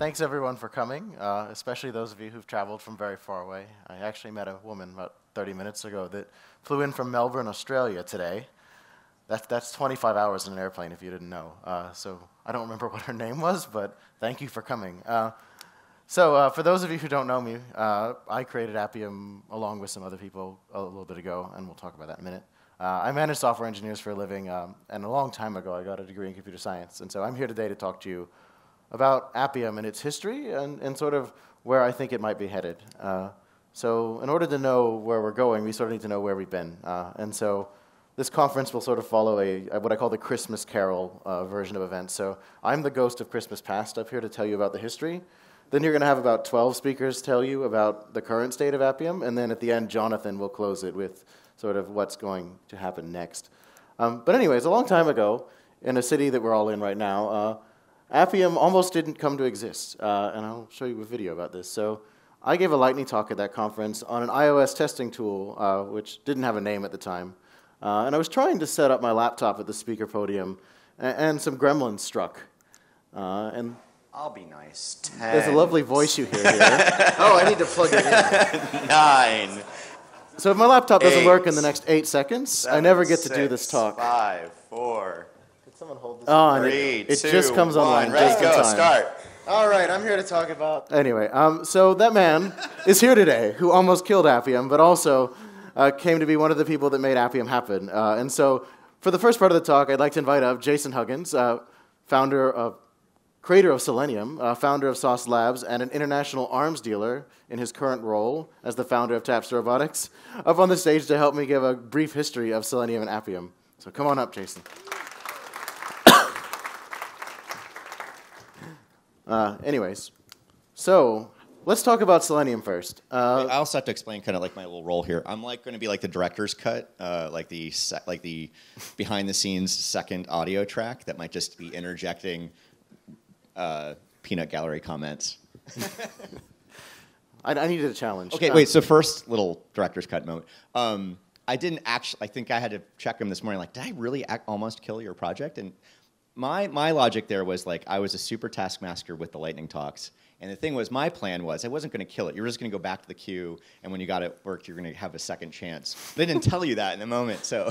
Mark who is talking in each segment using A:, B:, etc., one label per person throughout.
A: Thanks everyone for coming, especially those of you who've traveled from very far away. I actually met a woman about 30 minutes ago that flew in from Melbourne, Australia today. That's 25 hours in an airplane if you didn't know. So I don't remember what her name was, but thank you for coming. For those of you who don't know me, I created Appium along with some other people a little bit ago, and we'll talk about that in a minute. I manage software engineers for a living, and a long time ago I got a degree in computer science, and so I'm here today to talk to you about Appium and its history and sort of where I think it might be headed. So in order to know where we're going, we sort of need to know where we've been. And so this conference will sort of follow what I call the Christmas Carol version of events. So I'm the ghost of Christmas past up here to tell you about the history. Then you're going to have about 12 speakers tell you about the current state of Appium, and then at the end, Jonathan will close it with sort of what's going to happen next. But anyways, a long time ago, in a city that we're all in right now, Appium almost didn't come to exist, and I'll show you a video about this. So I gave a lightning talk at that conference on an iOS testing tool, which didn't have a name at the time. And I was trying to set up my laptop at the speaker podium, and some gremlins struck. And
B: I'll be nice. 10.
A: There's a lovely voice you hear here. Oh, I need to plug it in.
B: 9.
A: So if my laptop doesn't
B: 8,
A: work in the next 8 seconds,
B: 7,
A: I never get to
B: 6,
A: do this talk.
B: 5, 4.
A: Could someone hold this? Oh, and
B: 3,
A: it
B: 2,
A: just comes
B: 1.
A: online
B: Ready,
A: just in
B: go,
A: time.
B: start.
A: All right, I'm here to talk about... Anyway, so that man is here today who almost killed Appium, but also came to be one of the people that made Appium happen. And so for the first part of the talk, I'd like to invite up Jason Huggins, creator of Selenium, founder of Sauce Labs, and an international arms dealer in his current role as the founder of Taps Robotics, up on the stage to help me give a brief history of Selenium and Appium. So come on up, Jason. Anyways, so let's talk about Selenium first.
C: I also have to explain kind of like my little role here. I'm like going to be like the director's cut, like the behind the scenes second audio track that might just be interjecting peanut gallery comments.
A: I needed a challenge.
C: Okay, wait. So first little director's cut moment. I didn't actually. I think I had to check him this morning. Like, did I really almost kill your project? And my logic there was like I was a super taskmaster with the lightning talks. And the thing was, my plan was I wasn't going to kill it. You were just going to go back to the queue, and when you got it worked, you're going to have a second chance. They didn't tell you that in the moment, so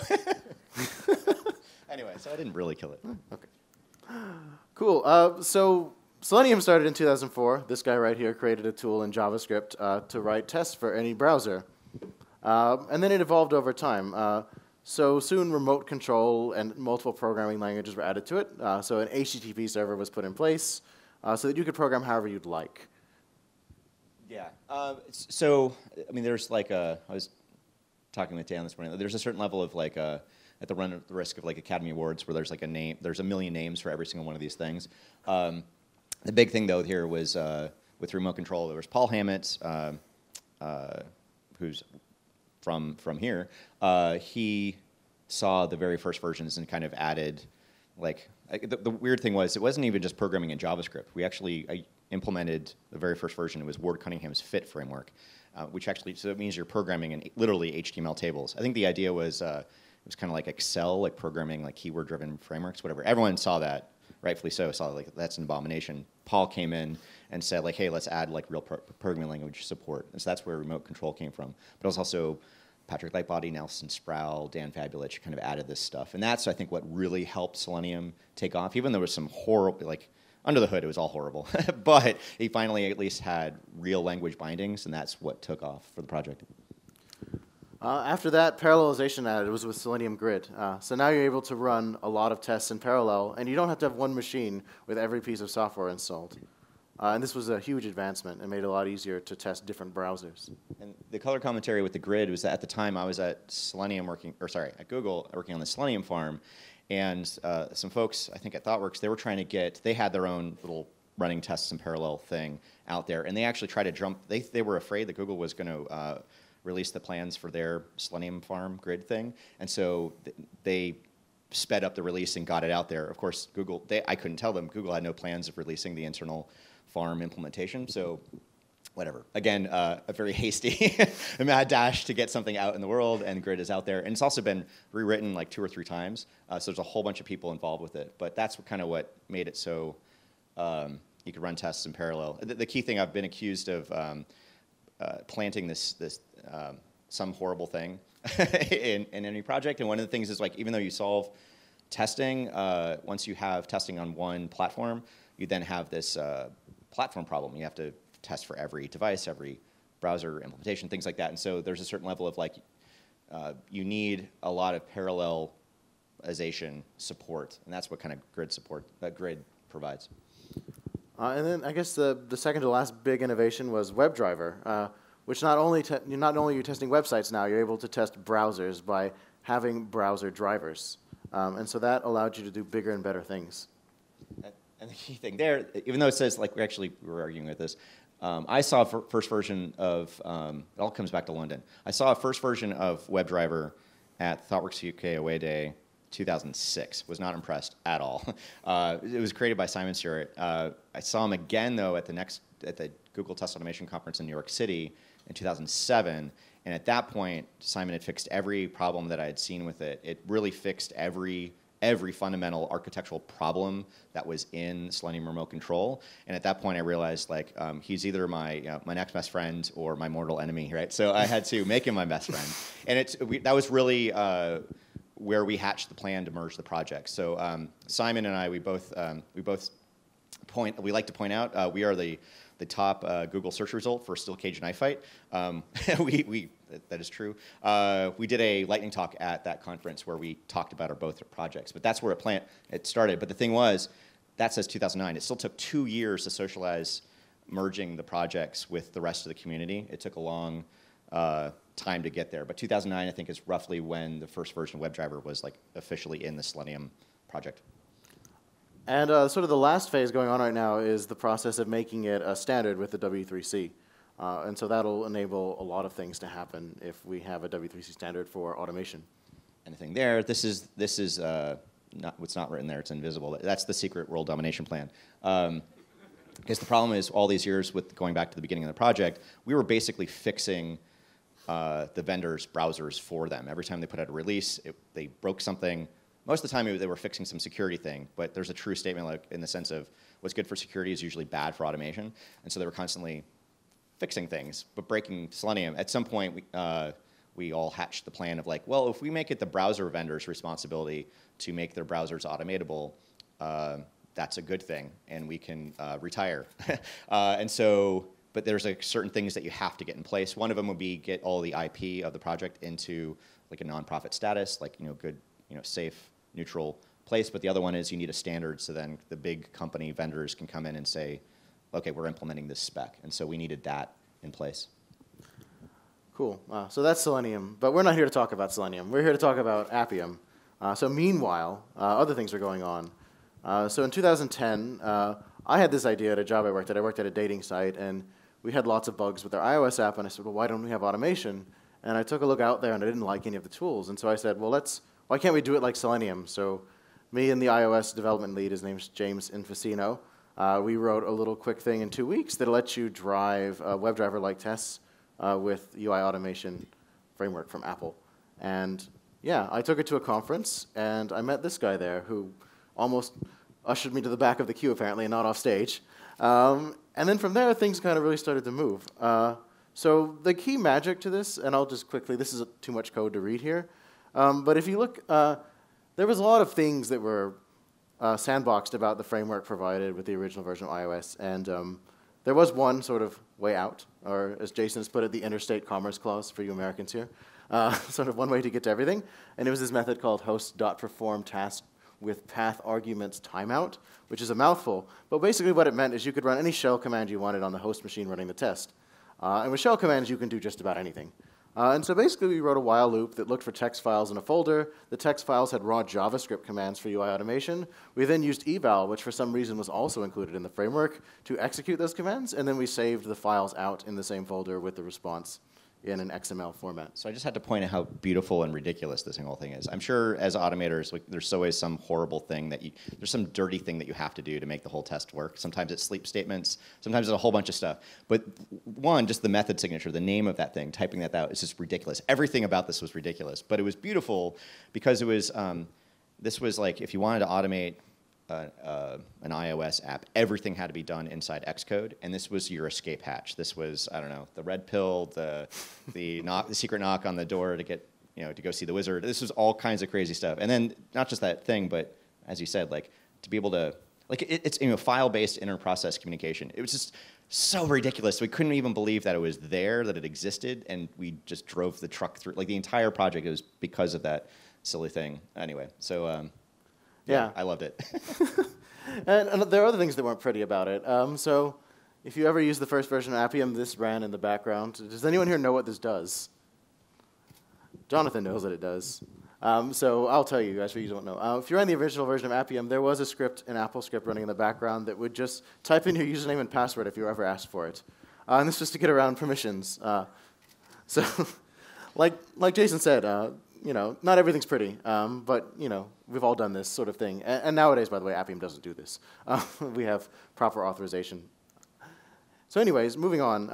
C: anyway, so I didn't really kill it.
A: Okay. Cool. So Selenium started in 2004. This guy right here created a tool in JavaScript to write tests for any browser. And then it evolved over time. So soon remote control and multiple programming languages were added to it. So an HTTP server was put in place so that you could program however you'd like.
C: Yeah. So, I mean, there's like I was talking with Dan this morning. There's a certain level of like at the risk of like Academy Awards where there's like there's a million names for every single one of these things. The big thing though here was with remote control. There was Paul Hammett, who's from here. He saw the very first versions and kind of added like the weird thing was it wasn't even just programming in JavaScript. I implemented the very first version. It was Ward Cunningham's Fit framework, which actually so it means you're programming in literally HTML tables. I think the idea was it was kind of like Excel, like programming like keyword-driven frameworks, whatever. Everyone saw that, rightfully so. Saw like that's an abomination. Paul came in and said like, hey, let's add like real programming language support. And so that's where remote control came from. But it was also Patrick Lightbody, Nelson Sproul, Dan Fabulich kind of added this stuff. And that's, I think, what really helped Selenium take off. Even though there was some horrible, like, under the hood, it was all horrible. But he finally at least had real language bindings, and that's what took off for the project.
A: After that, parallelization added was with Selenium Grid. So now you're able to run a lot of tests in parallel, and you don't have to have one machine with every piece of software installed. And this was a huge advancement and made it a lot easier to test different browsers.
C: And the color commentary with the grid was that at the time I was at at Google working on the Selenium farm, and some folks, I think at ThoughtWorks, they had their own little running tests in parallel thing out there, and they actually tried to jump, they were afraid that Google was going to release the plans for their Selenium farm grid thing, and so they sped up the release and got it out there. Of course, I couldn't tell them, Google had no plans of releasing the internal farm implementation, so whatever. Again, a very hasty mad dash to get something out in the world, and Grid is out there. And it's also been rewritten like 2 or 3 times, so there's a whole bunch of people involved with it. But that's kind of what made it so You could run tests in parallel. The key thing, I've been accused of planting this some horrible thing in any project. And one of the things is, like, even though you solve testing, once you have testing on one platform, you then have this platform problem. You have to test for every device, every browser implementation, things like that. And so there's a certain level of, like, you need a lot of parallelization support, and that's what kind of grid support grid provides.
A: And then I guess the second to last big innovation was WebDriver, which not only are you testing websites now, you're able to test browsers by having browser drivers. And so that allowed you to do bigger and better things.
C: And the key thing there, even though it says, like, we were arguing with this, I saw a first version of, it all comes back to London. I saw a first version of WebDriver at ThoughtWorks UK Away Day 2006. Was not impressed at all. It was created by Simon Stewart. I saw him again, though, at the Google Test Automation Conference in New York City in 2007. And at that point, Simon had fixed every problem that I had seen with it. It really fixed every fundamental architectural problem that was in Selenium remote control. And at that point, I realized, like, he's either my next best friend or my mortal enemy, right? So I had to make him my best friend. And that was really where we hatched the plan to merge the projects. So Simon and I, we like to point out we are the top Google search result for Steel Cage Knife Fight. That is true. We did a lightning talk at that conference where we talked about both projects, but that's where it started. But the thing was, that says 2009. It still took 2 years to socialize merging the projects with the rest of the community. It took a long time to get there. But 2009, I think, is roughly when the first version of WebDriver was, like, officially in the Selenium project.
A: And sort of the last phase going on right now is the process of making it a standard with the W3C. And so that'll enable a lot of things to happen if we have a W3C standard for automation.
C: Anything there? This is not what's not written there. It's invisible. That's the secret world domination plan. Because the problem is, all these years with going back to the beginning of the project, we were basically fixing the vendors' browsers for them. Every time they put out a release, they broke something. Most of the time, they were fixing some security thing, but there's a true statement, like, in the sense of what's good for security is usually bad for automation. And so they were constantly fixing things, but breaking Selenium. At some point, we all hatched the plan of, like, well, if we make it the browser vendor's responsibility to make their browsers automatable, that's a good thing, and we can retire. And so, but there's, like, certain things that you have to get in place. One of them would be get all the IP of the project into, like, a nonprofit status, like, good, safe, neutral place. But the other one is you need a standard, so then the big company vendors can come in and say, okay, we're implementing this spec. And so we needed that in place.
A: Cool. So that's Selenium. But we're not here to talk about Selenium. We're here to talk about Appium. So meanwhile, other things are going on. So in 2010, I had this idea at a job I worked at. I worked at a dating site, and we had lots of bugs with our iOS app. And I said, well, why don't we have automation? And I took a look out there, and I didn't like any of the tools. And so I said, well, why can't we do it like Selenium? So me and the iOS development lead, his name's James Infacino, we wrote a little quick thing in 2 weeks that lets you drive WebDriver-like tests with UI automation framework from Apple. And yeah, I took it to a conference, and I met this guy there who almost ushered me to the back of the queue, apparently, and not off stage. And then from there, things kind of really started to move. So the key magic to this, and I'll just quickly, this is too much code to read here, but if you look, there was a lot of things that were sandboxed about the framework provided with the original version of iOS, and there was one sort of way out, or as Jason has put it, the interstate commerce clause for you Americans here, sort of one way to get to everything, and it was this method called host.perform task with path arguments timeout, which is a mouthful, but basically what it meant is you could run any shell command you wanted on the host machine running the test. And with shell commands, you can do just about anything. And so basically, we wrote a while loop that looked for text files in a folder. The text files had raw JavaScript commands for UI automation. We then used eval, which for some reason was also included in the framework, to execute those commands. And then we saved the files out in the same folder with the response in an XML format.
C: So I just had to point out how beautiful and ridiculous this whole thing is. I'm sure as automators, like, there's always some horrible thing there's some dirty thing that you have to do to make the whole test work. Sometimes it's sleep statements, sometimes it's a whole bunch of stuff. But one, just the method signature, the name of that thing, typing that out is just ridiculous. Everything about this was ridiculous, but it was beautiful because it was, this was like, if you wanted to automate an iOS app, everything had to be done inside Xcode, and this was your escape hatch. This was, I don't know, the red pill, the secret knock on the door to get, to go see the wizard. This was all kinds of crazy stuff. And then not just that thing, but as you said, like to be able to, like it's file-based inter-process communication. It was just so ridiculous. We couldn't even believe that it was there, that it existed, and we just drove the truck through. Like the entire project was because of that silly thing. Anyway, so yeah, I loved it.
A: and there are other things that weren't pretty about it. So if you ever use the first version of Appium, this ran in the background. Does anyone here know what this does? Jonathan knows what it does. So I'll tell you guys, for you who don't know. If you're on the original version of Appium, there was a script, an Apple script running in the background that would just type in your username and password if you were ever asked for it. And this was to get around permissions. So like Jason said, not everything's pretty, but, we've all done this sort of thing. And nowadays, by the way, Appium doesn't do this. We have proper authorization. So anyways, moving on.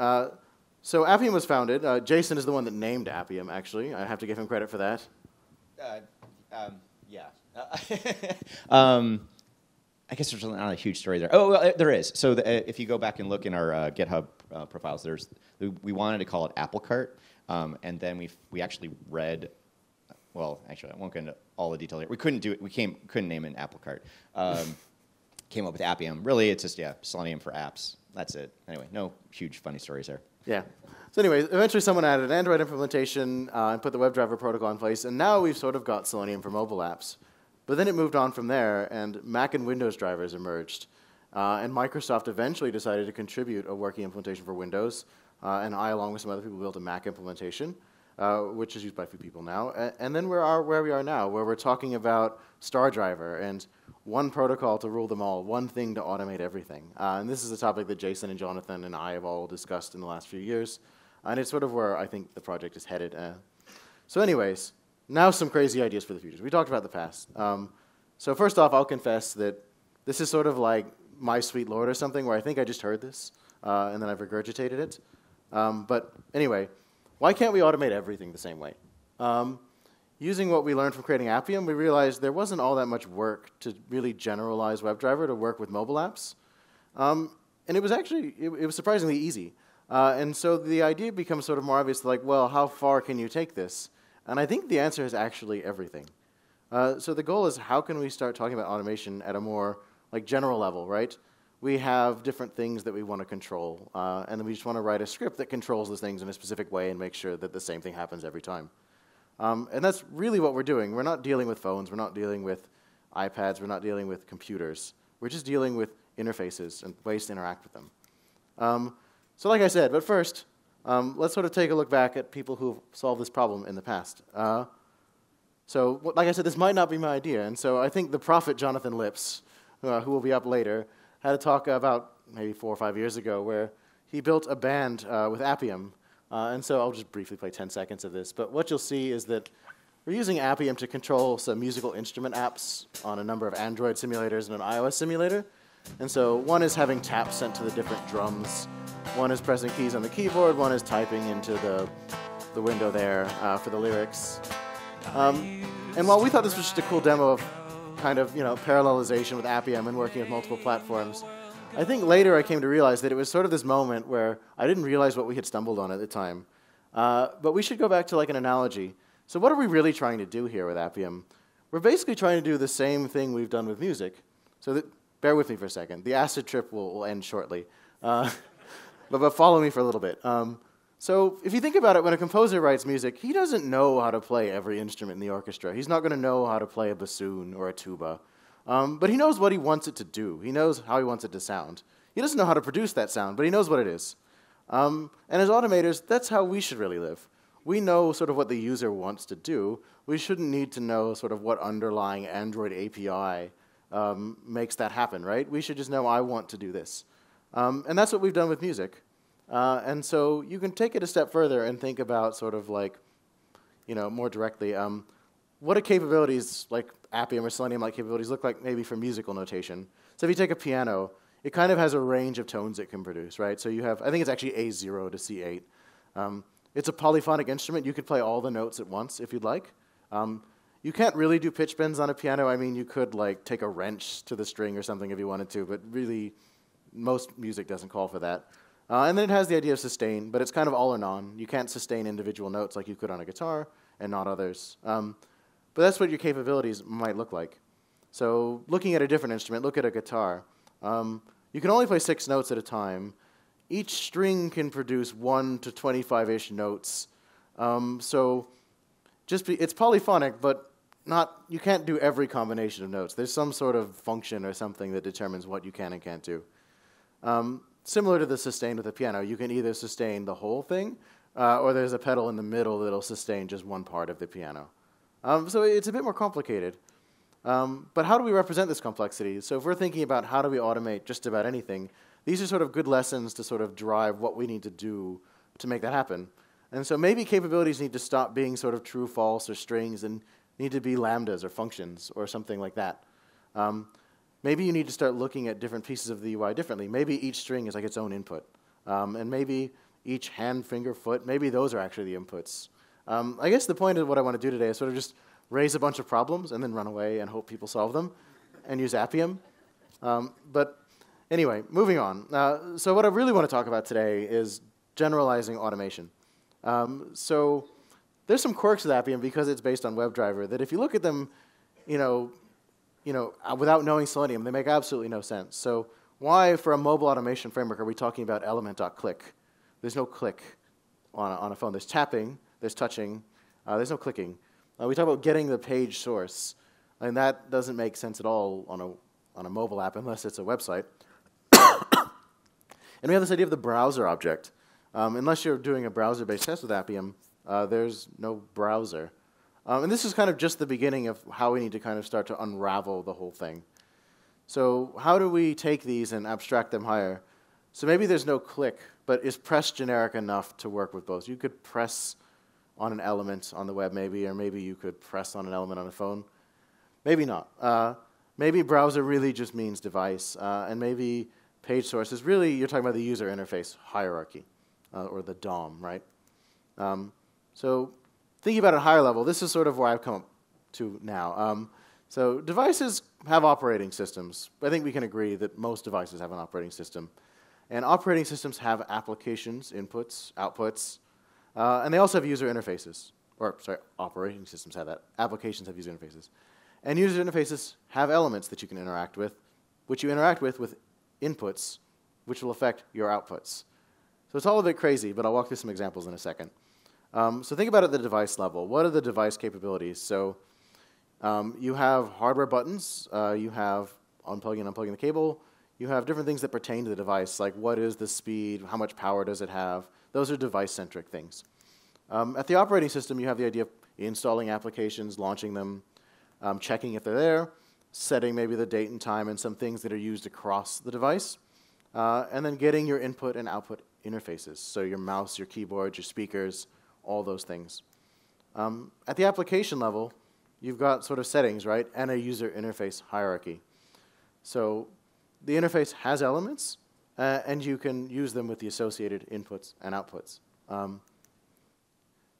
A: So Appium was founded. Jason is the one that named Appium, actually. I have to give him credit for that.
C: Yeah. I guess there's not a huge story there. Oh, well, there is. So if you go back and look in our GitHub profiles, we wanted to call it Apple Cart, and then we actually read. Well, actually, I won't get into all the detail here. We couldn't do it. We couldn't name it an Apple Cart. Came up with Appium. Really, it's just Selenium for apps. That's it. Anyway, no huge funny stories there.
A: Yeah. So anyways, eventually someone added an Android implementation and put the WebDriver protocol in place, and now we've sort of got Selenium for mobile apps. But then it moved on from there, and Mac and Windows drivers emerged. And Microsoft eventually decided to contribute a working implementation for Windows, and I, along with some other people, built a Mac implementation, which is used by a few people now. And then we are where we are now, where we're talking about Star Driver and one protocol to rule them all, one thing to automate everything. And this is a topic that Jason and Jonathan and I have all discussed in the last few years. And it's sort of where I think the project is headed. So anyways, now some crazy ideas for the future. We talked about the past. So first off, I'll confess that this is sort of like My Sweet Lord or something, where I think I just heard this, and then I've regurgitated it. But anyway, why can't we automate everything the same way? Using what we learned from creating Appium, we realized there wasn't all that much work to really generalize WebDriver to work with mobile apps. And it was actually, it was surprisingly easy. And so the idea becomes sort of more obvious, like, well, how far can you take this? And I think the answer is actually everything. So the goal is, how can we start talking about automation at a more general level, right? We have different things that we want to control, and then we just want to write a script that controls those things in a specific way and make sure that the same thing happens every time. And that's really what we're doing. We're not dealing with phones. We're not dealing with iPads. We're not dealing with computers. We're just dealing with interfaces and ways to interact with them. So like I said, but first, let's sort of take a look back at people who've solved this problem in the past. So like I said, this might not be my idea. And so I think the prophet Jonathan Lips, who will be up later, had a talk about maybe 4 or 5 years ago where he built a band with Appium. And so I'll just briefly play 10 seconds of this. But what you'll see is that we're using Appium to control some musical instrument apps on a number of Android simulators and an iOS simulator. And so one is having taps sent to the different drums. One is pressing keys on the keyboard. One is typing into the window there for the lyrics. And while we thought this was just a cool demo of kind of parallelization with Appium and working with multiple platforms, I think later I came to realize that it was sort of this moment where I didn't realize what we had stumbled on at the time. But we should go back to an analogy. So what are we really trying to do here with Appium? We're basically trying to do the same thing we've done with music. So bear with me for a second. The acid trip will end shortly. But follow me for a little bit. So if you think about it, when a composer writes music, he doesn't know how to play every instrument in the orchestra. He's not going to know how to play a bassoon or a tuba. But he knows what he wants it to do. He knows how he wants it to sound. He doesn't know how to produce that sound, but he knows what it is. And as automators, that's how we should really live. We know sort of what the user wants to do. We shouldn't need to know sort of what underlying Android API makes that happen, right? We should just know, I want to do this. And that's what we've done with music. And so you can take it a step further and think about sort of more directly, what do capabilities like Appium or Selenium-like capabilities look like maybe for musical notation? So if you take a piano, it kind of has a range of tones it can produce, right? So you have, I think it's actually A0 to C8. It's a polyphonic instrument. You could play all the notes at once if you'd like. You You can't really do pitch bends on a piano. I mean, you could like take a wrench to the string or something if you wanted to, but really, most music doesn't call for that. And then it has the idea of sustain, but it's kind of all or none. You can't sustain individual notes like you could on a guitar and not others. But that's what your capabilities might look like. So looking at a different instrument, look at a guitar. You can only play 6 notes at a time. Each string can produce 1 to 25-ish notes. So it's polyphonic, but you can't do every combination of notes. There's some sort of function or something that determines what you can and can't do. Similar to the sustain with the piano, you can either sustain the whole thing, or there's a pedal in the middle that'll sustain just one part of the piano. So it's a bit more complicated. But how do we represent this complexity? So if we're thinking about how do we automate just about anything, these are sort of good lessons to sort of drive what we need to do to make that happen. And so maybe capabilities need to stop being sort of true, false, or strings and need to be lambdas or functions or something like that. Maybe you need to start looking at different pieces of the UI differently. Maybe each string is like its own input. And maybe each hand, finger, foot, maybe those are actually the inputs. I guess the point of what I want to do today is sort of just raise a bunch of problems and then run away and hope people solve them and use Appium. But anyway, moving on. So what I really want to talk about today is generalizing automation. So there's some quirks with Appium because it's based on WebDriver that if you look at them, without knowing Selenium, they make absolutely no sense. So why, for a mobile automation framework, are we talking about element.click? There's no click on a phone. There's tapping, there's touching, there's no clicking. We talk about getting the page source, and that doesn't make sense at all on a mobile app unless it's a website. And we have this idea of the browser object. Unless you're doing a browser-based test with Appium, there's no browser. And this is kind of just the beginning of how we need to kind of start to unravel the whole thing. So how do we take these and abstract them higher? So maybe there's no click, but is press generic enough to work with both? You could press on an element on the web maybe, or maybe you could press on an element on a phone. Maybe not. Maybe browser really just means device, and maybe page source is really, you're talking about the user interface hierarchy, or the DOM, right? So thinking about it at a higher level, this is sort of where I've come up to now. So devices have operating systems. I think we can agree that most devices have an operating system. And operating systems have applications, inputs, outputs, and they also have user interfaces. Or, sorry, operating systems have that. Applications have user interfaces. And user interfaces have elements that you can interact with, which you interact with inputs, which will affect your outputs. So it's all a bit crazy, but I'll walk through some examples in a second. So think about it at the device level. What are the device capabilities? So you have hardware buttons. You have unplugging and unplugging the cable. You have different things that pertain to the device, like what is the speed, how much power does it have. Those are device-centric things. At the operating system, you have the idea of installing applications, launching them, checking if they're there, setting maybe the date and time and some things that are used across the device, and then getting your input and output interfaces, so your mouse, your keyboard, your speakers, all those things. At the application level, you've got sort of settings, right, and a user interface hierarchy. So the interface has elements, and you can use them with the associated inputs and outputs.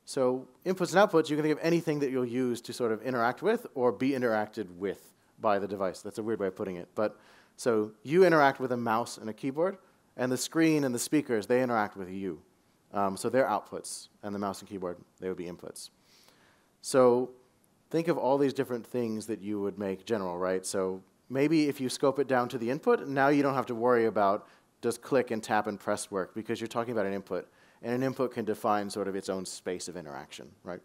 A: So inputs and outputs, you can think of anything that you'll use to sort of interact with or be interacted with by the device. That's a weird way of putting it. But so you interact with a mouse and a keyboard, and the screen and the speakers, they interact with you. So they're outputs, and the mouse and keyboard, they would be inputs. So think of all these different things that you would make general, right? So maybe if you scope it down to the input, now you don't have to worry about does click and tap and press work, because you're talking about an input. And an input can define sort of its own space of interaction, right?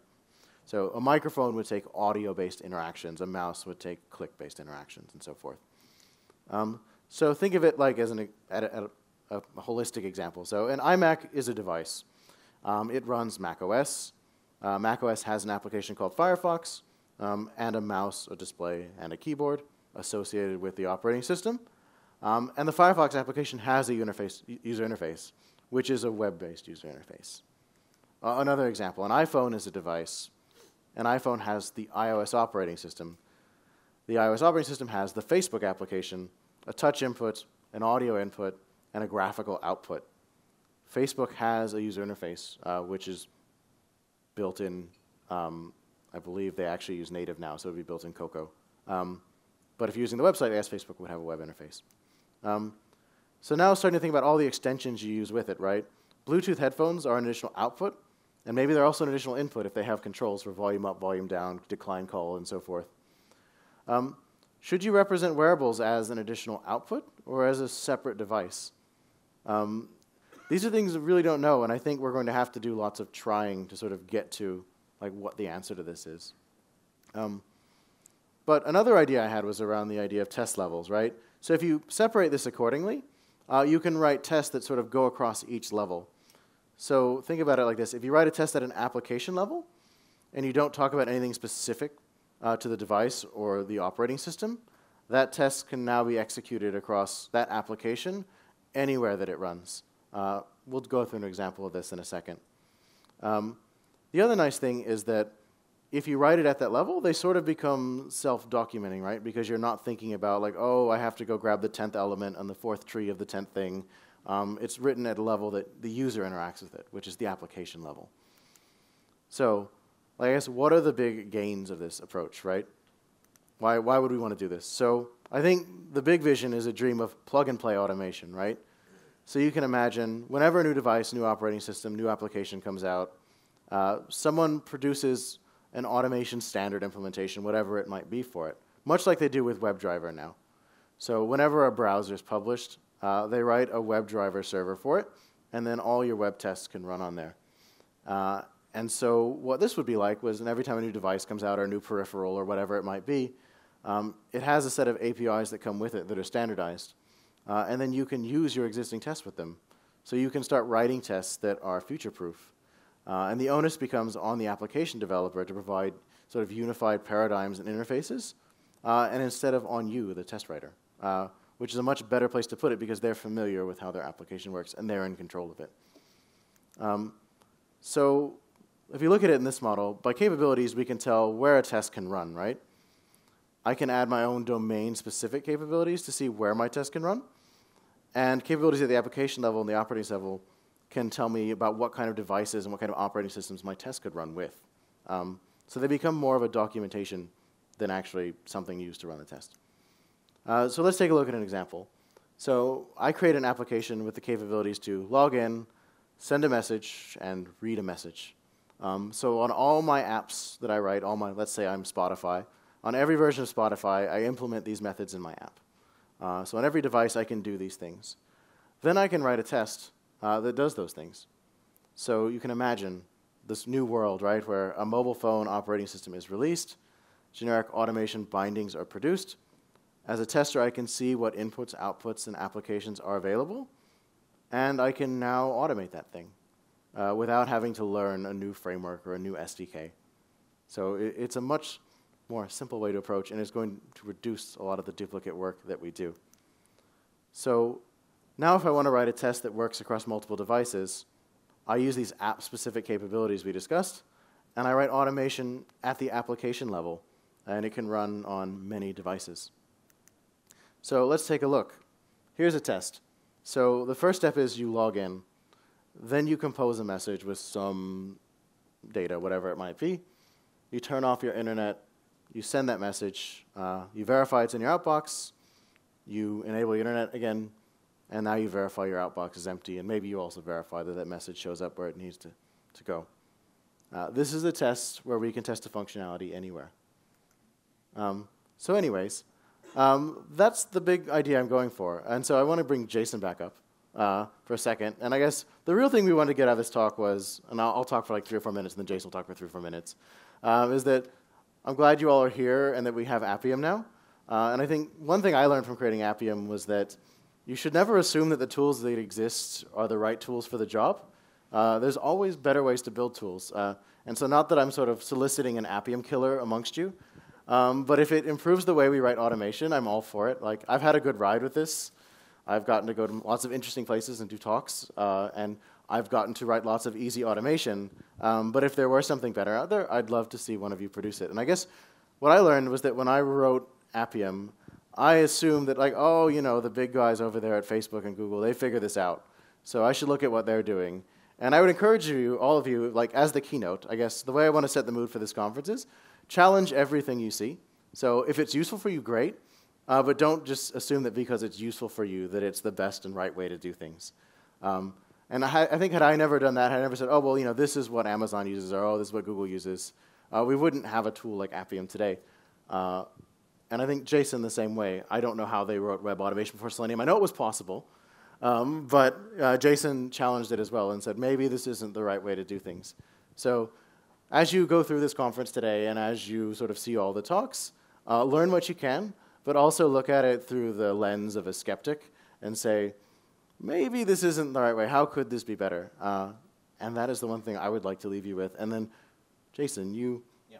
A: So a microphone would take audio-based interactions. A mouse would take click-based interactions, and so forth. So think of it like as a holistic example. So an iMac is a device. It runs Mac OS. Mac OS has an application called Firefox, and a mouse, a display, and a keyboard associated with the operating system. And the Firefox application has a user interface, which is a web-based user interface. Another example, an iPhone is a device. An iPhone has the iOS operating system. The iOS operating system has the Facebook application, a touch input, an audio input, and a graphical output. Facebook has a user interface, which is built in I believe they actually use native now, so it would be built in Cocoa. But if you're using the website, I guess Facebook would have a web interface. So now starting to think about all the extensions you use with it, right? Bluetooth headphones are an additional output, and maybe they're also an additional input if they have controls for volume up, volume down, decline call, and so forth. Should you represent wearables as an additional output or as a separate device? These are things that we really don't know, and I think we're going to have to do lots of trying to sort of get to like what the answer to this is. But another idea I had was around the idea of test levels, right? So if you separate this accordingly, you can write tests that sort of go across each level. So think about it like this. If you write a test at an application level, and you don't talk about anything specific to the device or the operating system, that test can now be executed across that application anywhere that it runs. We'll go through an example of this in a second. The other nice thing is that if you write it at that level, they sort of become self-documenting, right? Because you're not thinking about like, oh, I have to go grab the 10th element on the 4th tree of the 10th thing. It's written at a level that the user interacts with it, which is the application level. So, I guess, what are the big gains of this approach, right? Why would we want to do this? So, I think the big vision is a dream of plug-and-play automation, right? So you can imagine whenever a new device, new operating system, new application comes out, someone produces an automation standard implementation, whatever it might be for it, much like they do with WebDriver now. So whenever a browser is published, they write a WebDriver server for it, and then all your web tests can run on there. And so what this would be like was, and every time a new device comes out or a new peripheral or whatever it might be, it has a set of APIs that come with it that are standardized. And then you can use your existing tests with them. So you can start writing tests that are future-proof. And the onus becomes on the application developer to provide sort of unified paradigms and interfaces, and instead of on you, the test writer, which is a much better place to put it because they're familiar with how their application works and they're in control of it. So if you look at it in this model, by capabilities, we can tell where a test can run, right? I can add my own domain-specific capabilities to see where my test can run. And capabilities at the application level and the operating level can tell me about what kind of devices and what kind of operating systems my test could run with. So they become more of a documentation than actually something used to run the test. So let's take a look at an example. So I create an application with the capabilities to log in, send a message, and read a message. So on all my apps that I write, let's say I'm Spotify, on every version of Spotify, I implement these methods in my app. So on every device, I can do these things. Then I can write a test that does those things. So you can imagine this new world, right, where a mobile phone operating system is released, generic automation bindings are produced. As a tester, I can see what inputs, outputs, and applications are available, and I can now automate that thing without having to learn a new framework or a new SDK. So it's a much more simple way to approach, and it's going to reduce a lot of the duplicate work that we do. So now if I want to write a test that works across multiple devices, I use these app-specific capabilities we discussed, and I write automation at the application level, and it can run on many devices. So let's take a look. Here's a test. So the first step is you log in. Then you compose a message with some data, whatever it might be. You turn off your internet. You send that message. You verify it's in your outbox. You enable your internet again. And now you verify your outbox is empty. And maybe you also verify that that message shows up where it needs to go. This is a test where we can test the functionality anywhere. So anyways, that's the big idea I'm going for. And so I want to bring Jason back up for a second. And I guess the real thing we wanted to get out of this talk was, and I'll talk for like 3 or 4 minutes, and then Jason will talk for 3 or 4 minutes, is that I'm glad you all are here and that we have Appium now. And I think one thing I learned from creating Appium was that you should never assume that the tools that exist are the right tools for the job. There's always better ways to build tools. And so not that I'm sort of soliciting an Appium killer amongst you, but if it improves the way we write automation, I'm all for it. Like, I've had a good ride with this. I've gotten to go to lots of interesting places and do talks, and I've gotten to write lots of easy automation. But if there were something better out there, I'd love to see one of you produce it. And I guess what I learned was that when I wrote Appium, I assumed that, like, the big guys over there at Facebook and Google, they figure this out. So I should look at what they're doing. And I would encourage you, all of you, like as the keynote, I guess the way I want to set the mood for this conference is challenge everything you see. So if it's useful for you, great. But don't just assume that because it's useful for you that it's the best and right way to do things. And I think had I never done that, had I never said, oh, well, this is what Amazon uses, or oh, this is what Google uses, we wouldn't have a tool like Appium today. And I think Jason the same way. I don't know how they wrote web automation for Selenium. I know it was possible, but Jason challenged it as well and said, maybe this isn't the right way to do things. So as you go through this conference today and as you sort of see all the talks, learn what you can, but also look at it through the lens of a skeptic and say, maybe this isn't the right way. How could this be better? And that is the one thing I would like to leave you with. And then, Jason, you...
C: Yeah.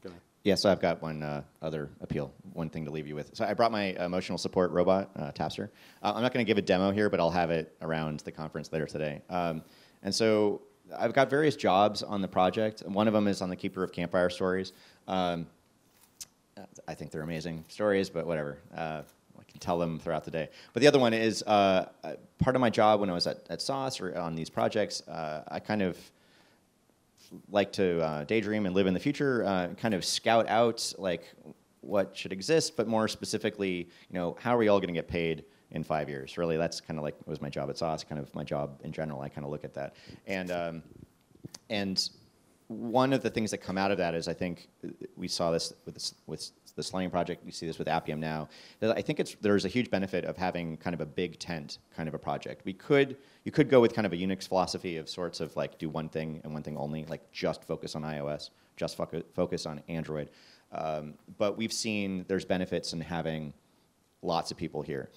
A: Go ahead.
C: Yeah, so I've got one other appeal, one thing to leave you with. So I brought my emotional support robot, Tapster. I'm not going to give a demo here, but I'll have it around the conference later today. And so I've got various jobs on the project. One of them is on the Keeper of Campfire stories. I think they're amazing stories, but whatever. I can tell them throughout the day. But the other one is part of my job when I was at Sauce or on these projects, I kind of like to daydream and live in the future, kind of scout out like what should exist, but more specifically, how are we all going to get paid in 5 years? Really, that's kind of like was my job at Sauce, kind of my job in general. I kind of look at that, and one of the things that come out of that is I think we saw this with the Selenium project. We see this with Appium now. That I think there's a huge benefit of having kind of a big tent kind of a project. You could go with kind of a Unix philosophy of sorts of like do one thing and one thing only, like just focus on iOS, just focus on Android. But we've seen there's benefits in having lots of people here.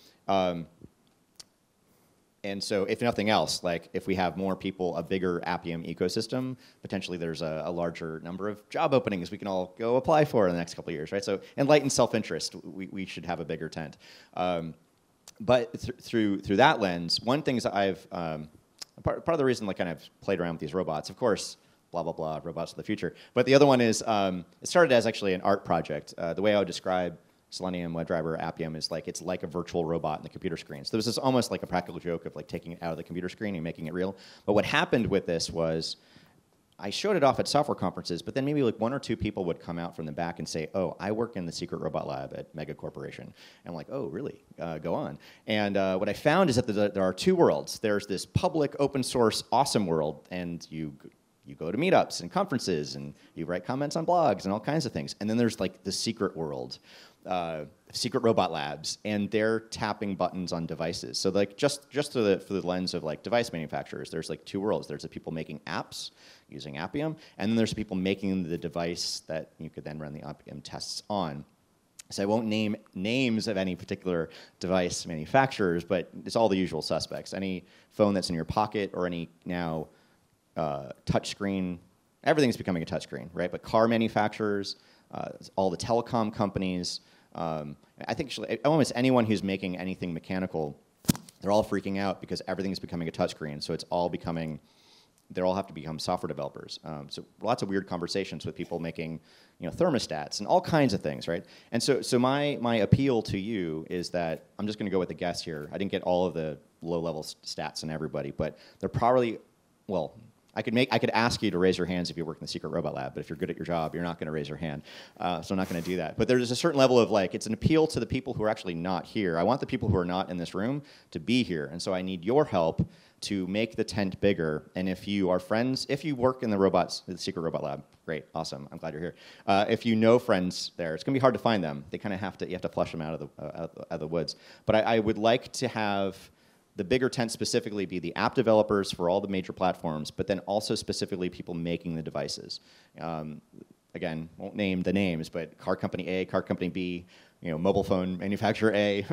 C: And so if nothing else, like if we have more people, a bigger Appium ecosystem, potentially there's a larger number of job openings we can all go apply for in the next couple of years, right? So enlightened self-interest, we should have a bigger tent. But through that lens, one thing is I've, part of the reason I kind of played around with these robots, of course, blah, blah, blah, robots of the future. But the other one is, it started as actually an art project. The way I would describe Selenium WebDriver Appium is like it's like a virtual robot in the computer screen. So this is almost like a practical joke of like taking it out of the computer screen and making it real. But what happened with this was I showed it off at software conferences, but then maybe like one or two people would come out from the back and say, oh, I work in the secret robot lab at Mega Corporation. And I'm like, oh, really? Go on. And what I found is that there are two worlds. There's this public, open source, awesome world, and you go to meetups and conferences, and you write comments on blogs and all kinds of things. And then there's like the secret world. Secret robot labs, and they're tapping buttons on devices. So like just through the lens of like device manufacturers, there's like two worlds. There's the people making apps using Appium, and then there's the people making the device that you could then run the Appium tests on. So I won't name names of any particular device manufacturers, but it's all the usual suspects. Any phone that's in your pocket or any now touchscreen, everything's becoming a touchscreen, right? But car manufacturers, all the telecom companies, I think actually almost anyone who's making anything mechanical, they're all freaking out because everything's becoming a touchscreen. So it's all becoming, they all have to become software developers. So lots of weird conversations with people making, thermostats and all kinds of things, right? And so my appeal to you is that I'm just going to go with the guess here. I didn't get all of the low-level stats on everybody, but they're probably, well, I could ask you to raise your hands if you work in the secret robot lab, but if you're good at your job, you're not going to raise your hand. So I'm not going to do that. But there's a certain level of like, it's an appeal to the people who are actually not here. I want the people who are not in this room to be here. And so I need your help to make the tent bigger. And if you are friends, if you work in the secret robot lab, great, awesome, I'm glad you're here. If you know friends there, it's going to be hard to find them. They kind of you have to flush them out of the woods. But I would like to have the bigger tent specifically be the app developers for all the major platforms, but then also specifically people making the devices. Again, won't name the names, but car company A, car company B, mobile phone manufacturer A,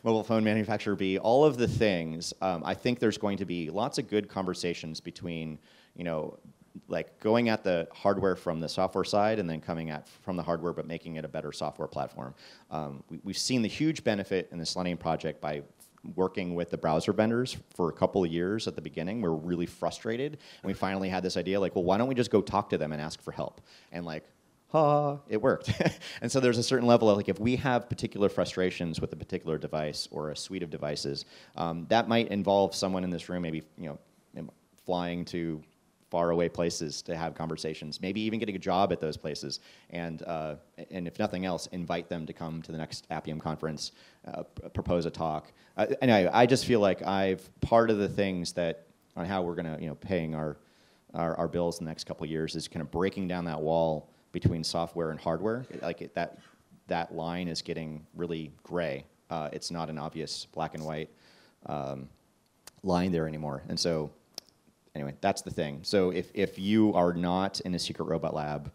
C: mobile phone manufacturer B, all of the things. I think there's going to be lots of good conversations between, like going at the hardware from the software side and then coming at from the hardware but making it a better software platform. We've seen the huge benefit in the Selenium project by working with the browser vendors for a couple of years at the beginning. We were really frustrated, and we finally had this idea like, well, why don't we just go talk to them and ask for help? And like, it worked. And so there's a certain level of like, if we have particular frustrations with a particular device or a suite of devices, that might involve someone in this room, maybe flying to faraway places to have conversations, maybe even getting a job at those places, and if nothing else, invite them to come to the next Appium conference, propose a talk. Anyway, I just feel like part of the things that on how we're going to paying our bills in the next couple of years is kind of breaking down that wall between software and hardware. That line is getting really gray. It's not an obvious black and white line there anymore, and so. Anyway, that's the thing. So if you are not in a secret robot lab,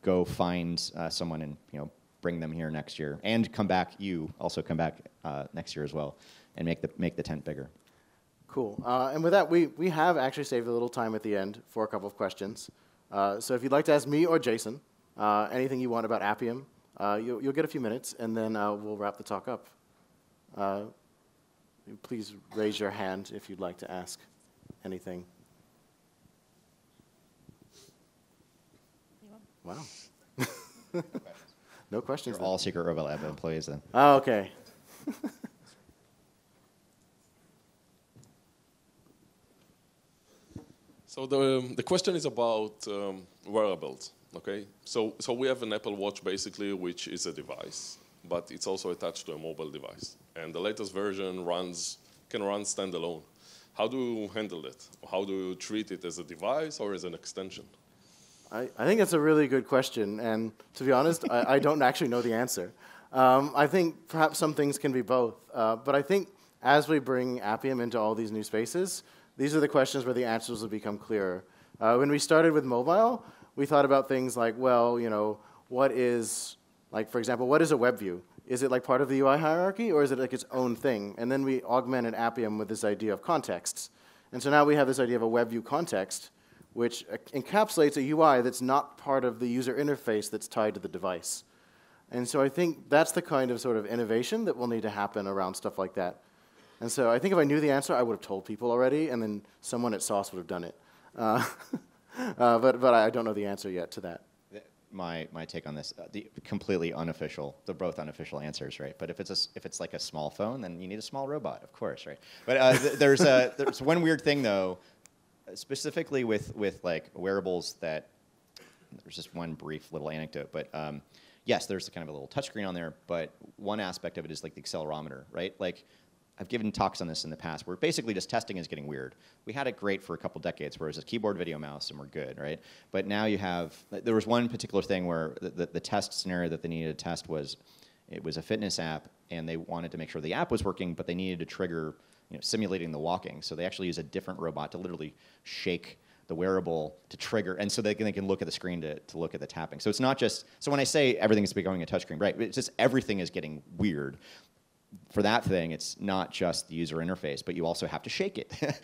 C: go find someone and bring them here next year, and come back. You also come back next year as well, and make the tent bigger.
A: Cool. And with that, we have actually saved a little time at the end for a couple of questions. So if you'd like to ask me or Jason anything you want about Appium, you'll get a few minutes, and then we'll wrap the talk up. Please raise your hand if you'd like to ask anything. Wow. No questions.
C: You're all Secret Robot Lab employees then.
A: Oh, okay.
D: So the question is about wearables. Okay, so we have an Apple Watch basically, which is a device, but it's also attached to a mobile device, and the latest version can run standalone. How do you handle it? How do you treat it as a device or as an extension?
A: I think that's a really good question, and to be honest, I don't actually know the answer. I think perhaps some things can be both, but I think as we bring Appium into all these new spaces, these are the questions where the answers will become clearer. When we started with mobile, we thought about things like, well, what is, like, for example, what is a web view? Is it like part of the UI hierarchy, or is it like its own thing? And then we augmented Appium with this idea of contexts. And so now we have this idea of a web view context, which encapsulates a UI that's not part of the user interface that's tied to the device. And so I think that's the kind of sort of innovation that will need to happen around stuff like that. And so I think if I knew the answer, I would have told people already, and then someone at Sauce would have done it. But I don't know the answer yet to that.
C: My take on this, the completely unofficial, they're both unofficial answers, right? But if it's like a small phone, then you need a small robot, of course, right? But there's one weird thing though, specifically with like wearables that there's just one brief little anecdote, but yes, there's kind of a little touchscreen on there, but one aspect of it is like the accelerometer, right? Like I've given talks on this in the past where basically just testing is getting weird. We had it great for a couple decades where it was a keyboard, video, mouse, and we're good, right? But now there was one particular thing where the test scenario that they needed to test was, it was a fitness app, and they wanted to make sure the app was working, but they needed to trigger, simulating the walking. So they actually use a different robot to literally shake the wearable to trigger, and so they can look at the screen to look at the tapping. So it's not just, so when I say everything's becoming a touchscreen, right, it's just everything is getting weird. For that thing, it's not just the user interface, but you also have to shake it,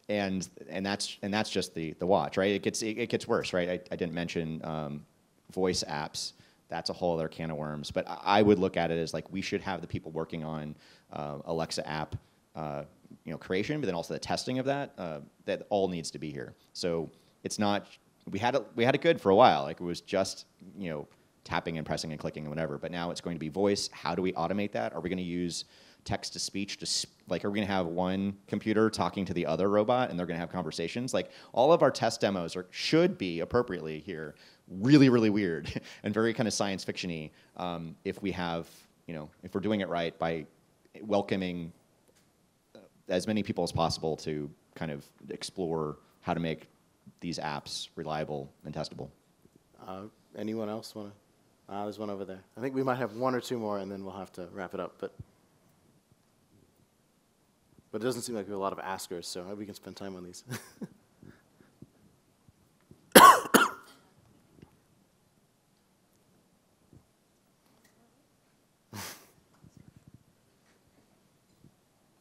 C: and that's just the watch, right? It gets worse, right? I didn't mention voice apps. That's a whole other can of worms. But I would look at it as like we should have the people working on Alexa app, creation, but then also the testing of that. That all needs to be here. So it's not. We had it good for a while. Like it was just tapping and pressing and clicking and whatever, but now it's going to be voice. How do we automate that? Are we going to use text-to-speech are we going to have one computer talking to the other robot and they're going to have conversations? Like all of our test demos should be appropriately here really, really weird and very kind of science fiction-y if we have, if we're doing it right by welcoming as many people as possible to kind of explore how to make these apps reliable and testable.
A: Anyone else want to? There's one over there. I think we might have one or two more, and then we'll have to wrap it up. But it doesn't seem like we have a lot of askers, so maybe we can spend time on these.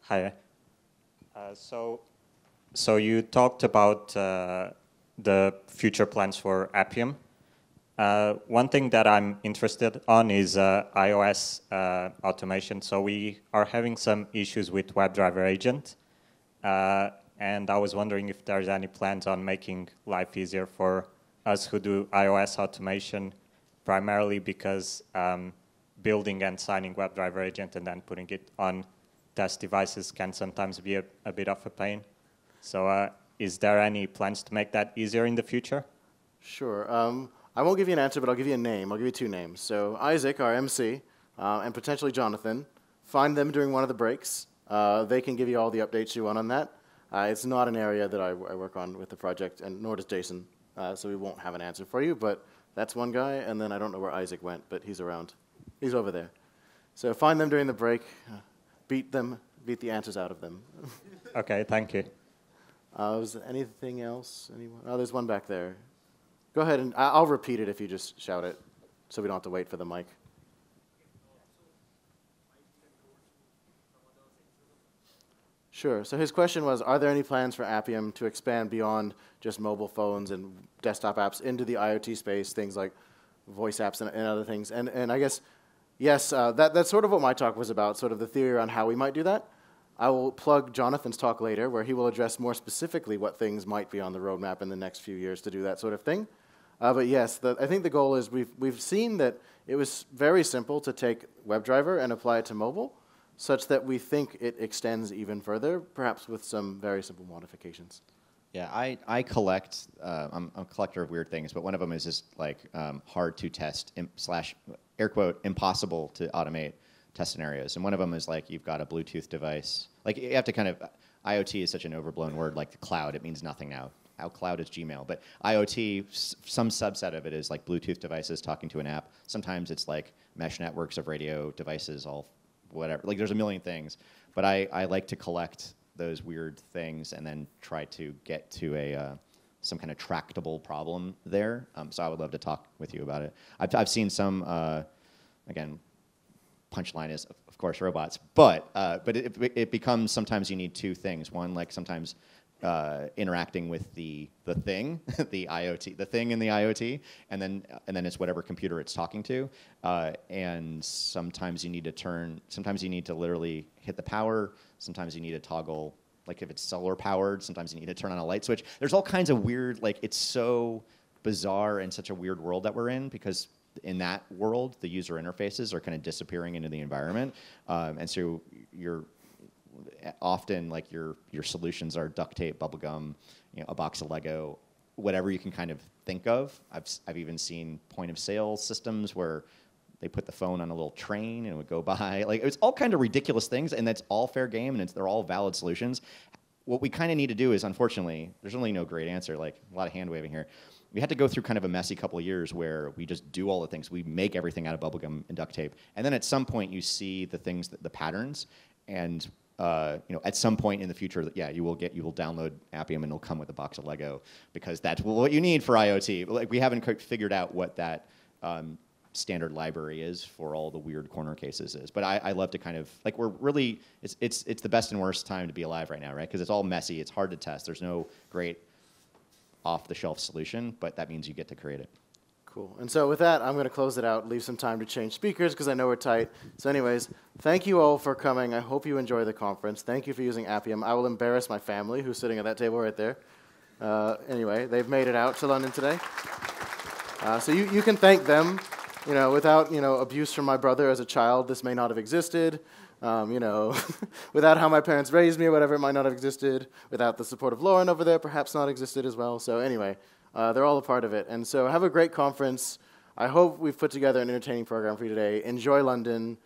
E: Hi. So you talked about the future plans for Appium. One thing that I'm interested on is iOS automation. So we are having some issues with WebDriver Agent, and I was wondering if there's any plans on making life easier for us who do iOS automation, primarily because building and signing WebDriver Agent and then putting it on test devices can sometimes be a bit of a pain. So is there any plans to make that easier in the future?
A: Sure. I won't give you an answer, but I'll give you a name. I'll give you two names. So Isaac, our MC, and potentially Jonathan, find them during one of the breaks. They can give you all the updates you want on that. It's not an area that I work on with the project, and nor does Jason, so we won't have an answer for you, but that's one guy, and then I don't know where Isaac went, but he's around. He's over there. So find them during the break, beat the answers out of them.
E: Okay, thank you.
A: Was there anything else? Anyone? Oh, there's one back there. Go ahead, and I'll repeat it if you just shout it, so we don't have to wait for the mic. Sure. So his question was, are there any plans for Appium to expand beyond just mobile phones and desktop apps into the IoT space, things like voice apps and other things? And I guess, yes, that's sort of what my talk was about, sort of the theory on how we might do that. I will plug Jonathan's talk later, where he will address more specifically what things might be on the roadmap in the next few years to do that sort of thing. But yes, I think the goal is we've seen that it was very simple to take WebDriver and apply it to mobile, such that we think it extends even further, perhaps with some very simple modifications.
C: Yeah, I collect, I'm a collector of weird things, but one of them is just like hard to test, slash, air quote, impossible to automate test scenarios. And one of them is like you've got a Bluetooth device. Like you have to kind of, IoT is such an overblown word, like the cloud, it means nothing now. Our cloud is Gmail. But IoT, some subset of it is like Bluetooth devices talking to an app. Sometimes it's like mesh networks of radio devices, all whatever. Like there's a million things. But I like to collect those weird things and then try to get to some kind of tractable problem there. So I would love to talk with you about it. I've seen some, again, punchline is, of course, robots. But it becomes sometimes you need two things. One, like sometimes interacting with the thing, the IoT, the thing in the IoT, and then it's whatever computer it's talking to. And sometimes you need to literally hit the power. Sometimes you need to toggle, like if it's solar powered, sometimes you need to turn on a light switch. There's all kinds of weird, like it's so bizarre and such a weird world that we're in, because in that world, the user interfaces are kind of disappearing into the environment. And so you're often like your solutions are duct tape, bubble gum, a box of Lego, whatever you can kind of think of. I've even seen point of sale systems where they put the phone on a little train and it would go by. Like it's all kind of ridiculous things, and that's all fair game, and they're all valid solutions. What we kind of need to do is, unfortunately, there's really no great answer. Like a lot of hand waving here. We had to go through kind of a messy couple of years where we just do all the things. We make everything out of bubblegum and duct tape, and then at some point you see the things, the patterns, and at some point in the future, yeah, you will download Appium and it'll come with a box of Lego, because that's what you need for IoT. Like we haven't figured out what that standard library is for all the weird corner cases is. But I love to kind of like we're really it's the best and worst time to be alive right now, right? Because it's all messy, it's hard to test. There's no great off-the-shelf solution, but that means you get to create it.
A: Cool. And so with that, I'm going to close it out, leave some time to change speakers because I know we're tight. So anyways, thank you all for coming. I hope you enjoy the conference. Thank you for using Appium. I will embarrass my family, who's sitting at that table right there. Anyway, they've made it out to London today. So you can thank them. Without abuse from my brother as a child, this may not have existed. Without how my parents raised me or whatever, it might not have existed. Without the support of Lauren over there, perhaps not existed as well. So anyway, they're all a part of it. And so have a great conference. I hope we've put together an entertaining program for you today. Enjoy London.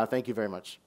A: Thank you very much.